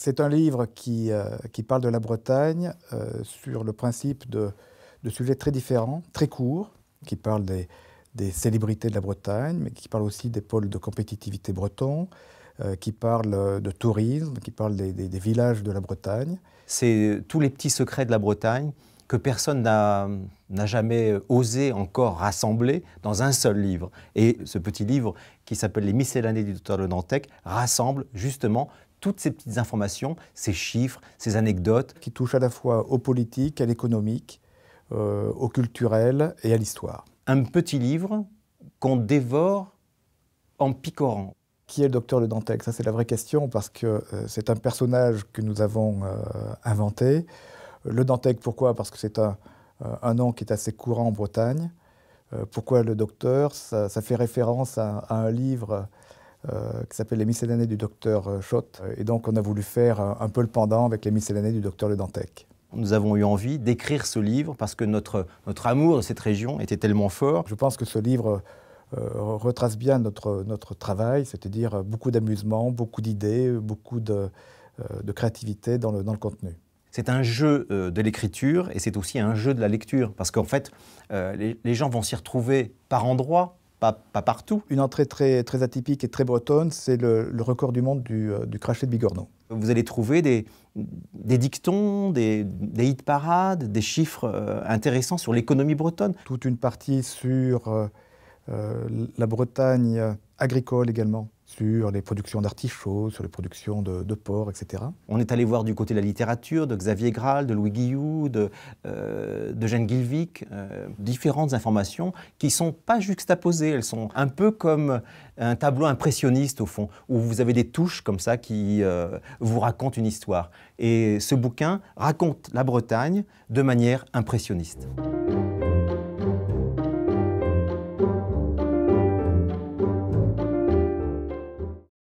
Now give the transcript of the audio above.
C'est un livre qui parle de la Bretagne sur le principe de sujets très différents, très courts, qui parlent des célébrités de la Bretagne, mais qui parle aussi des pôles de compétitivité bretons, qui parle de tourisme, qui parle des villages de la Bretagne. C'est tous les petits secrets de la Bretagne que personne n'a jamais osé encore rassembler dans un seul livre. Et ce petit livre, qui s'appelle « Les miscellanées du docteur Le Dantec », rassemble justement toutes ces petites informations, ces chiffres, ces anecdotes. Qui touchent à la fois au politique, à l'économique, au culturel et à l'histoire. Un petit livre qu'on dévore en picorant. Qui est le docteur Le Dantec? Ça, c'est la vraie question, parce que c'est un personnage que nous avons inventé. Le Dantec, pourquoi? Parce que c'est un nom qui est assez courant en Bretagne. Pourquoi le docteur? Ça fait référence à un livre qui s'appelle « Les miscellanées du docteur Schott ». Et donc, on a voulu faire un peu le pendant avec les miscellanées du docteur Le Dantec. Nous avons eu envie d'écrire ce livre parce que notre amour de cette région était tellement fort. Je pense que ce livre retrace bien notre travail, c'est-à-dire beaucoup d'amusement, beaucoup d'idées, beaucoup de créativité dans le contenu. C'est un jeu de l'écriture et c'est aussi un jeu de la lecture parce qu'en fait, les gens vont s'y retrouver par endroits, pas partout. Une entrée très atypique et très bretonne, c'est le record du monde du crachet de bigorneau. Vous allez trouver des dictons, des hit-parades, des chiffres intéressants sur l'économie bretonne. Toute une partie sur la Bretagne agricole également, sur les productions d'artichauts, sur les productions de porc, etc. On est allé voir du côté de la littérature, de Xavier Graal, de Louis Guilloux, de Jeanne Guilvic, différentes informations qui ne sont pas juxtaposées. Elles sont un peu comme un tableau impressionniste au fond, où vous avez des touches comme ça qui vous racontent une histoire. Et ce bouquin raconte la Bretagne de manière impressionniste.